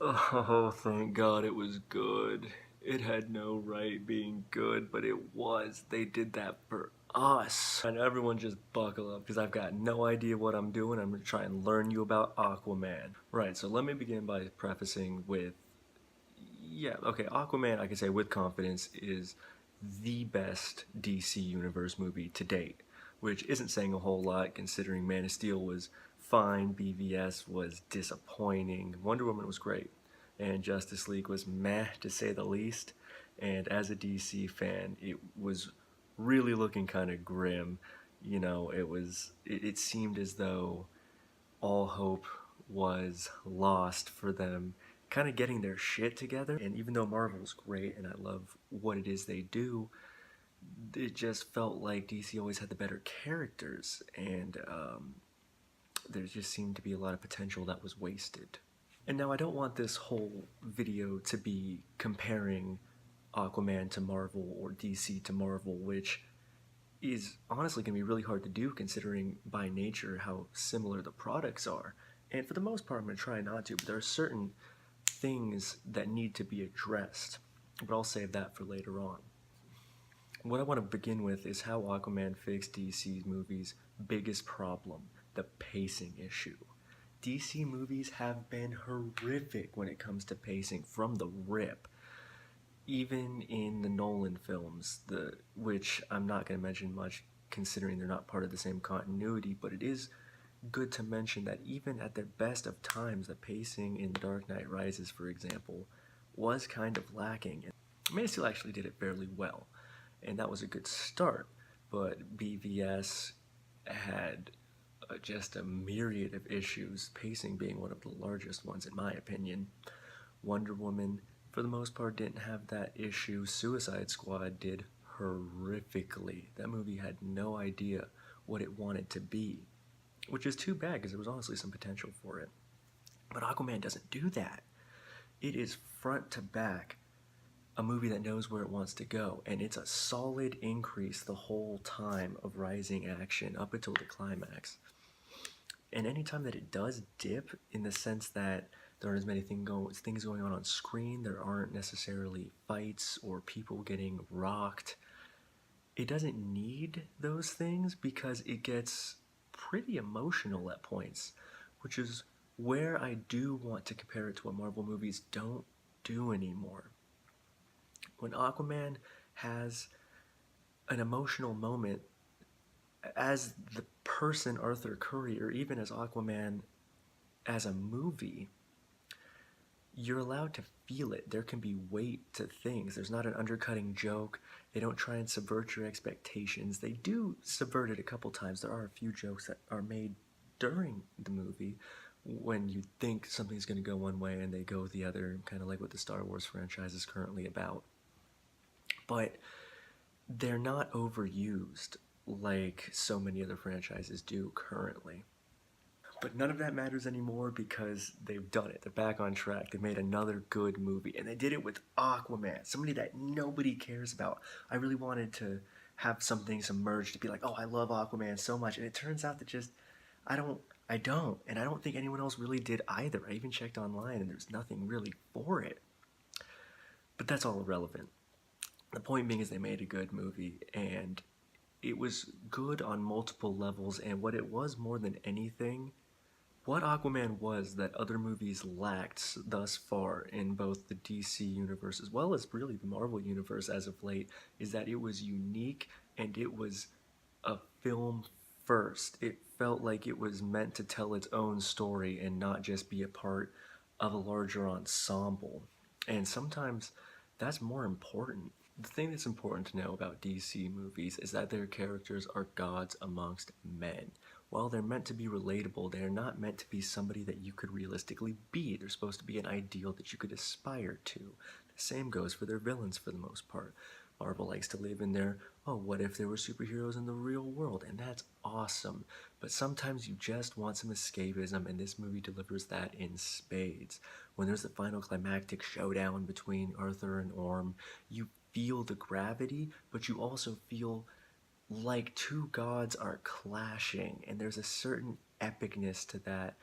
Oh, thank God it was good. It had no right being good, but it was. They did that for us. And everyone just buckle up because I've got no idea what I'm doing. I'm going to try and learn you about Aquaman. Right, so let me begin by prefacing with yeah, okay, Aquaman, I can say with confidence, is the best DC Universe movie to date, which isn't saying a whole lot considering Man of Steel was fine, BVS was disappointing, Wonder Woman was great, and Justice League was meh to say the least. And as a DC fan, it was really looking kind of grim. It seemed as though all hope was lost for them kind of getting their shit together. And even though Marvel's great and I love what it is they do, it just felt like DC always had the better characters, and there just seemed to be a lot of potential that was wasted. And now I don't want this whole video to be comparing Aquaman to Marvel or DC to Marvel, which is honestly going to be really hard to do considering by nature how similar the products are. And for the most part, I'm going to try not to, but there are certain things that need to be addressed. But I'll save that for later on. What I want to begin with is how Aquaman fixed DC's movies' biggest problem, the pacing issue. DC movies have been horrific when it comes to pacing from the rip. Even in the Nolan films, which I'm not going to mention much considering they're not part of the same continuity, but it is good to mention that even at their best of times, the pacing in Dark Knight Rises, for example, was kind of lacking. Man of Steel actually did it fairly well, and that was a good start, but BVS had just a myriad of issues, pacing being one of the largest ones in my opinion. Wonder Woman, for the most part, didn't have that issue. Suicide Squad did horrifically. That movie had no idea what it wanted to be, which is too bad because there was honestly some potential for it. But Aquaman doesn't do that. It is front to back a movie that knows where it wants to go, and it's a solid increase the whole time of rising action up until the climax. And anytime that it does dip, in the sense that there aren't as many things going on screen, there aren't necessarily fights or people getting rocked, it doesn't need those things because it gets pretty emotional at points, which is where I do want to compare it to what Marvel movies don't do anymore. When Aquaman has an emotional moment as the person Arthur Curry, or even as Aquaman as a movie, you're allowed to feel it. There can be weight to things. There's not an undercutting joke. They don't try and subvert your expectations. They do subvert it a couple times. There are a few jokes that are made during the movie when you think something's going to go one way and they go the other, kind of like what the Star Wars franchise is currently about. But they're not overused like so many other franchises do currently. But none of that matters anymore because they've done it. They're back on track. They made another good movie. And they did it with Aquaman, somebody that nobody cares about. I really wanted to have something submerged to be like, oh, I love Aquaman so much. And it turns out that just, I don't. And I don't think anyone else really did either. I even checked online and there's nothing really for it. But that's all irrelevant. The point being is they made a good movie, and it was good on multiple levels, and what it was more than anything, what Aquaman was that other movies lacked thus far in both the DC universe as well as really the Marvel universe as of late, is that it was unique and it was a film first. It felt like it was meant to tell its own story and not just be a part of a larger ensemble. And sometimes that's more important. The thing that's important to know about DC movies is that their characters are gods amongst men. While they're meant to be relatable, they are not meant to be somebody that you could realistically be. They're supposed to be an ideal that you could aspire to. The same goes for their villains for the most part. Marvel likes to live in their, oh, what if there were superheroes in the real world? And that's awesome. But sometimes you just want some escapism, and this movie delivers that in spades. When there's the final climactic showdown between Arthur and Orm, you feel the gravity, but you also feel like two gods are clashing, and there's a certain epicness to that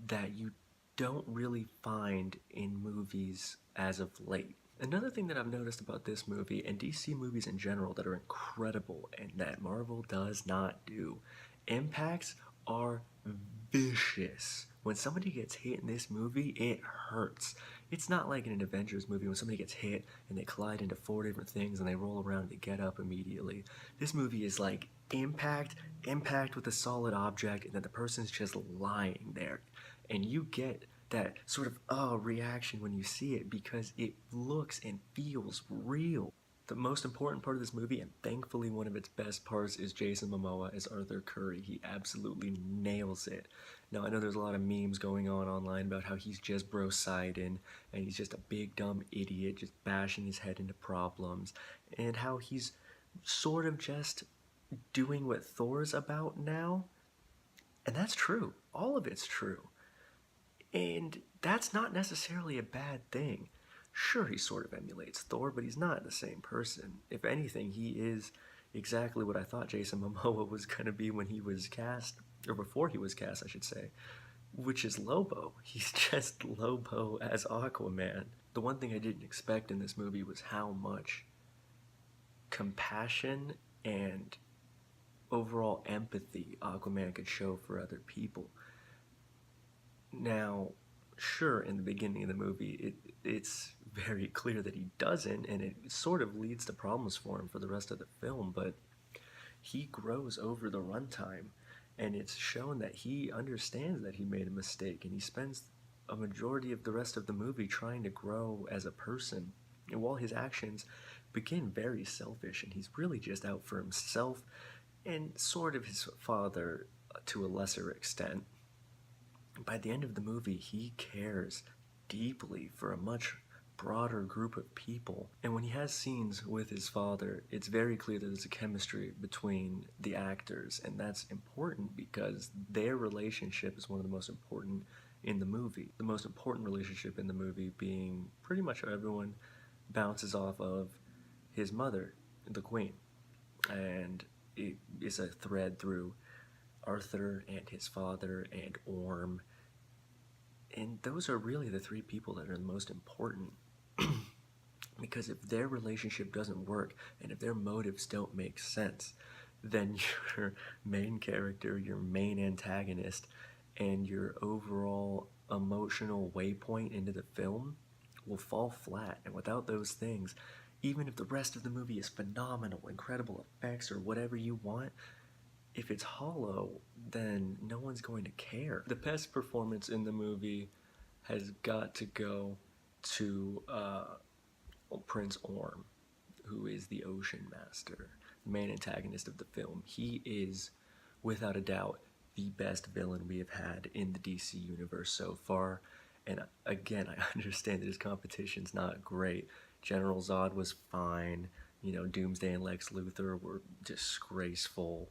that you don't really find in movies as of late. Another thing that I've noticed about this movie and DC movies in general that are incredible and that Marvel does not do, impacts are vicious. When somebody gets hit in this movie, it hurts. It's not like in an Avengers movie when somebody gets hit and they collide into 4 different things and they roll around and they get up immediately. This movie is like impact with a solid object, and then the person's just lying there. And you get that sort of reaction when you see it because it looks and feels real. The most important part of this movie, and thankfully one of its best parts, is Jason Momoa as Arthur Curry. He absolutely nails it. Now, I know there's a lot of memes going on online about how he's just Bro Sidon, and he's just a big dumb idiot just bashing his head into problems, and how he's sort of just doing what Thor's about now. And that's true. All of it's true. And that's not necessarily a bad thing. Sure, he sort of emulates Thor, but he's not the same person. If anything, he is exactly what I thought Jason Momoa was going to be when he was cast, or before he was cast, I should say, which is Lobo. He's just Lobo as Aquaman. The one thing I didn't expect in this movie was how much compassion and overall empathy Aquaman could show for other people. Now, sure, in the beginning of the movie, it's very clear that he doesn't, and it sort of leads to problems for him for the rest of the film, but he grows over the runtime, and it's shown that he understands that he made a mistake, and he spends a majority of the rest of the movie trying to grow as a person. And while his actions begin very selfish, and he's really just out for himself and sort of his father to a lesser extent, by the end of the movie, he cares deeply for a much broader group of people. And when he has scenes with his father, it's very clear that there's a chemistry between the actors, and that's important because their relationship is one of the most important in the movie. The most important relationship in the movie being pretty much how everyone bounces off of his mother, the Queen. And it is a thread through Arthur and his father and Orm. And those are really the 3 people that are the most important. Because if their relationship doesn't work and if their motives don't make sense, then your main character, your main antagonist, and your overall emotional waypoint into the film will fall flat. And without those things, even if the rest of the movie is phenomenal, incredible effects, or whatever you want, if it's hollow, then no one's going to care. The best performance in the movie has got to go to Prince Orm, who is the Ocean Master, the main antagonist of the film. He is, without a doubt, the best villain we have had in the DC universe so far. And again, I understand that his competition's not great. General Zod was fine. Doomsday and Lex Luthor were disgraceful.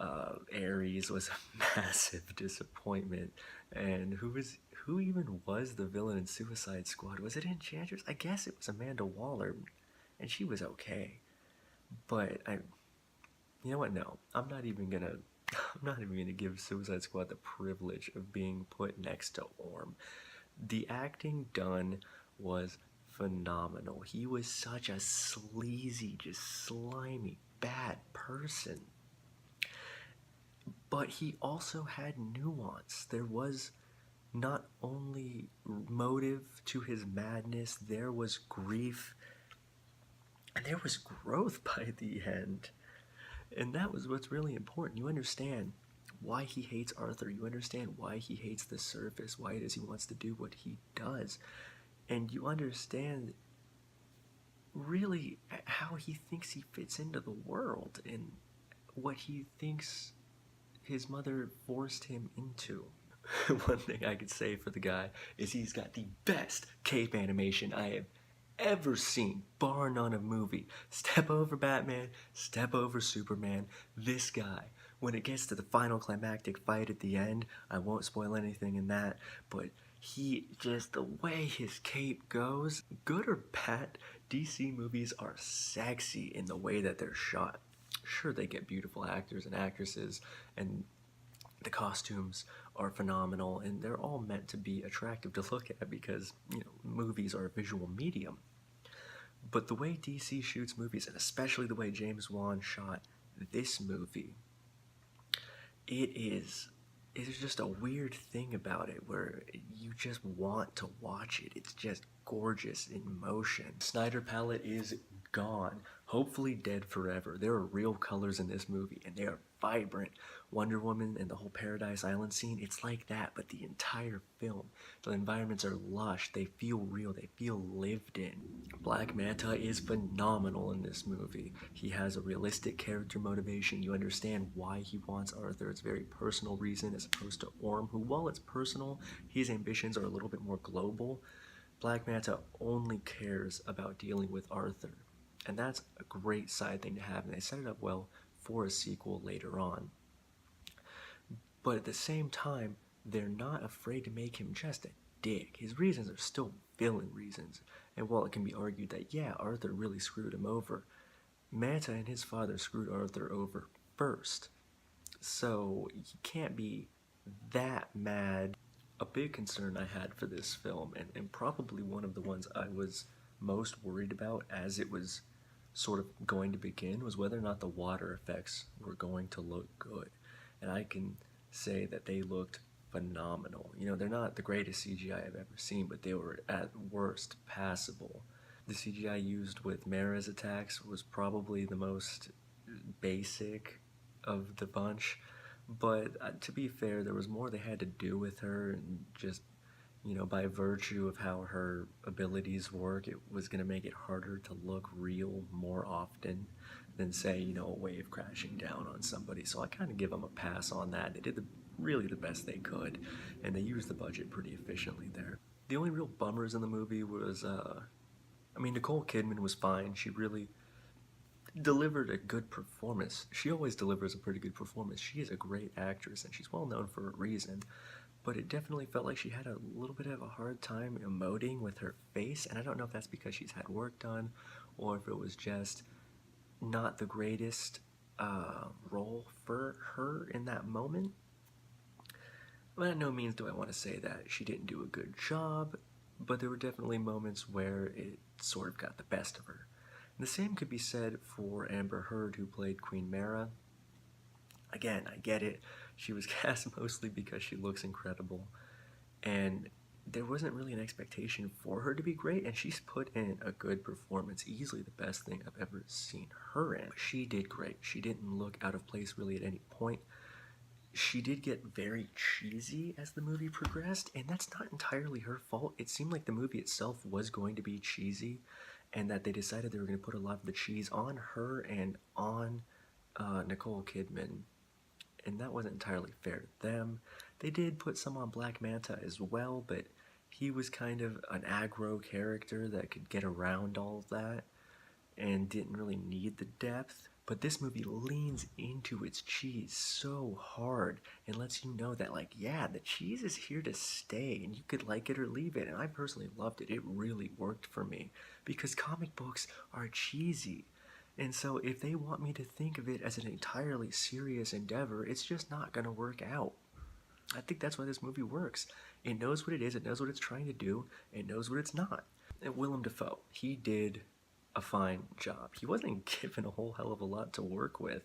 Ares was a massive disappointment. And who even was the villain in Suicide Squad? Was it Enchantress? I guess it was Amanda Waller, and she was okay. But you know what? No, I'm not even gonna give Suicide Squad the privilege of being put next to Orm. The acting done was phenomenal. He was such a sleazy, just slimy, bad person. But he also had nuance. There was not only motive to his madness, there was grief, and there was growth by the end. And that was what's really important. You understand why he hates Arthur. You understand why he hates the surface, why it is he wants to do what he does. And you understand really how he thinks he fits into the world and what he thinks his mother forced him into. One thing I could say for the guy is he's got the best cape animation I have ever seen, bar none of movie. Step over Batman, step over Superman. This guy, when it gets to the final climactic fight at the end, I won't spoil anything in that, but he just, the way his cape goes, good or bad, DC movies are sexy in the way that they're shot. Sure, they get beautiful actors and actresses, and The costumes are phenomenal, and they're all meant to be attractive to look at because, movies are a visual medium. But the way DC shoots movies, and especially the way James Wan shot this movie, it's just a weird thing about it where you just want to watch it. It's just gorgeous in motion. Snyder palette is gone, hopefully dead forever. There are real colors in this movie, and they are vibrant. Wonder Woman and the whole Paradise Island scene, it's like that, but the entire film. The environments are lush, they feel real, they feel lived in. Black Manta is phenomenal in this movie. He has a realistic character motivation. You understand why he wants Arthur. It's a very personal reason as opposed to Orm, who, while it's personal, his ambitions are a little bit more global. Black Manta only cares about dealing with Arthur. And that's a great side thing to have, and they set it up well for a sequel later on. But at the same time, they're not afraid to make him just a dick. His reasons are still villain reasons, and while it can be argued that, yeah, Arthur really screwed him over, Manta and his father screwed Arthur over first. So he can't be that mad. A big concern I had for this film, and probably one of the ones I was most worried about as it was sort of going to begin, was whether or not the water effects were going to look good. And I can say that they looked phenomenal. They're not the greatest CGI I've ever seen, but they were at worst passable. The CGI used with Mara's attacks was probably the most basic of the bunch, but to be fair, there was more they had to do with her, and just by virtue of how her abilities work, it was going to make it harder to look real more often than, say, a wave crashing down on somebody. So I kind of give them a pass on that. They did really the best they could, and they used the budget pretty efficiently there. The only real bummers in the movie was, Nicole Kidman was fine. She really delivered a good performance. She always delivers a pretty good performance. She is a great actress, and she's well known for a reason. But it definitely felt like she had a little bit of a hard time emoting with her face, and I don't know if that's because she's had work done, or if it was just not the greatest role for her in that moment. By no means do I want to say that she didn't do a good job, but there were definitely moments where it sort of got the best of her. And the same could be said for Amber Heard, who played Queen Mara. Again, I get it. She was cast mostly because she looks incredible, and there wasn't really an expectation for her to be great, and she's put in a good performance, easily the best thing I've ever seen her in. She did great. She didn't look out of place really at any point. She did get very cheesy as the movie progressed, and that's not entirely her fault. It seemed like the movie itself was going to be cheesy, and that they decided they were going to put a lot of the cheese on her and on Nicole Kidman, and that wasn't entirely fair to them. They did put some on Black Manta as well, but he was kind of an aggro character that could get around all of that and didn't really need the depth. But this movie leans into its cheese so hard and lets you know that, yeah, the cheese is here to stay, and you could like it or leave it. And I personally loved it. It really worked for me because comic books are cheesy. And so if they want me to think of it as an entirely serious endeavor, it's just not going to work out. I think that's why this movie works. It knows what it is, it knows what it's trying to do, it knows what it's not. And Willem Dafoe, he did a fine job. He wasn't given a whole hell of a lot to work with,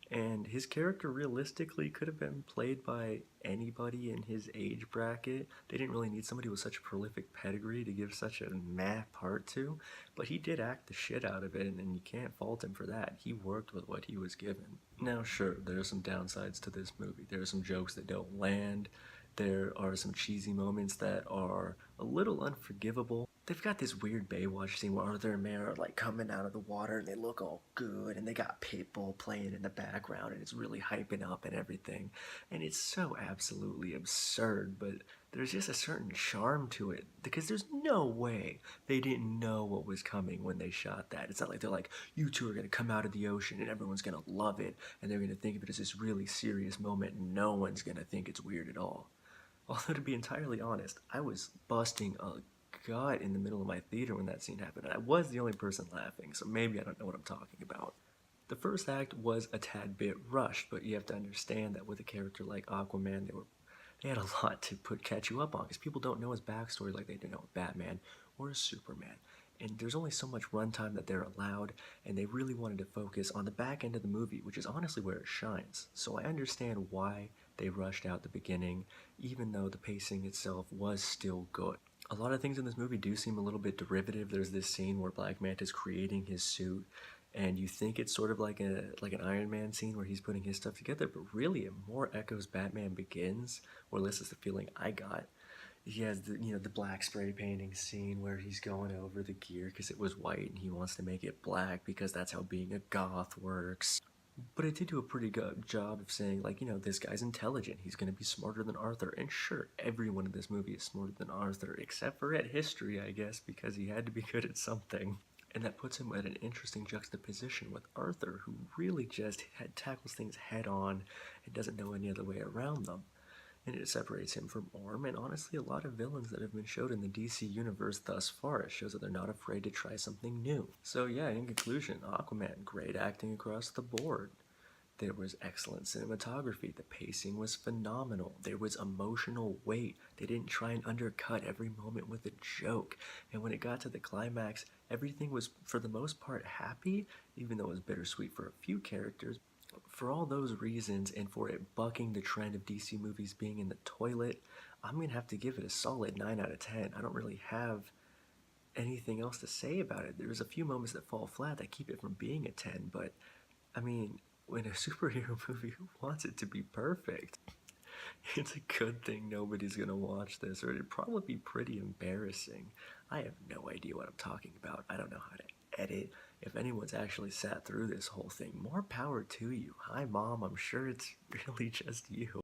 and his character realistically could have been played by anybody in his age bracket. They didn't really need somebody with such a prolific pedigree to give such a meh part to, but he did act the shit out of it, and you can't fault him for that. He worked with what he was given. Now sure, there are some downsides to this movie. There are some jokes that don't land. There are some cheesy moments that are a little unforgivable. They've got this weird Baywatch scene where Arthur and Mara are coming out of the water and they look all good, and they got Pitbull playing in the background and it's really hyping up and everything. And it's so absolutely absurd, but there's just a certain charm to it because there's no way they didn't know what was coming when they shot that. It's not like they're like, you two are going to come out of the ocean and everyone's going to love it and they're going to think of it as this really serious moment and no one's going to think it's weird at all. Although, to be entirely honest, I was busting a gut in the middle of my theater when that scene happened. And I was the only person laughing, so maybe I don't know what I'm talking about. The first act was a tad bit rushed, but you have to understand that with a character like Aquaman, they had a lot to catch you up on because people don't know his backstory like they do know Batman or Superman. And there's only so much runtime that they're allowed, and they really wanted to focus on the back end of the movie, which is honestly where it shines. So I understand why they rushed out the beginning, even though the pacing itself was still good. A lot of things in this movie do seem a little bit derivative. There's this scene where Black Manta's creating his suit, and you think it's sort of like an Iron Man scene where he's putting his stuff together, but really it more echoes Batman Begins, or at least is the feeling I got. He has the black spray painting scene where he's going over the gear because it was white and he wants to make it black because that's how being a goth works. But it did do a pretty good job of saying, like, this guy's intelligent. He's going to be smarter than Arthur. And sure, everyone in this movie is smarter than Arthur, except for at history, I guess, because he had to be good at something. And that puts him at an interesting juxtaposition with Arthur, who really just tackles things head on and doesn't know any other way around them. And it separates him from Orm, and honestly a lot of villains that have been showed in the DC universe thus far. It shows that they're not afraid to try something new. So yeah, in conclusion, Aquaman, great acting across the board. There was excellent cinematography. The pacing was phenomenal. There was emotional weight. They didn't try and undercut every moment with a joke. And when it got to the climax, everything was, for the most part, happy, even though it was bittersweet for a few characters. For all those reasons, and for it bucking the trend of DC movies being in the toilet, I'm going to have to give it a solid 9 out of 10. I don't really have anything else to say about it. There's a few moments that fall flat that keep it from being a 10, but, I mean, when a superhero movie wants it to be perfect, it's a good thing nobody's going to watch this, or it'd probably be pretty embarrassing. I have no idea what I'm talking about. I don't know how to edit. If anyone's actually sat through this whole thing, more power to you. Hi, Mom. I'm sure it's really just you.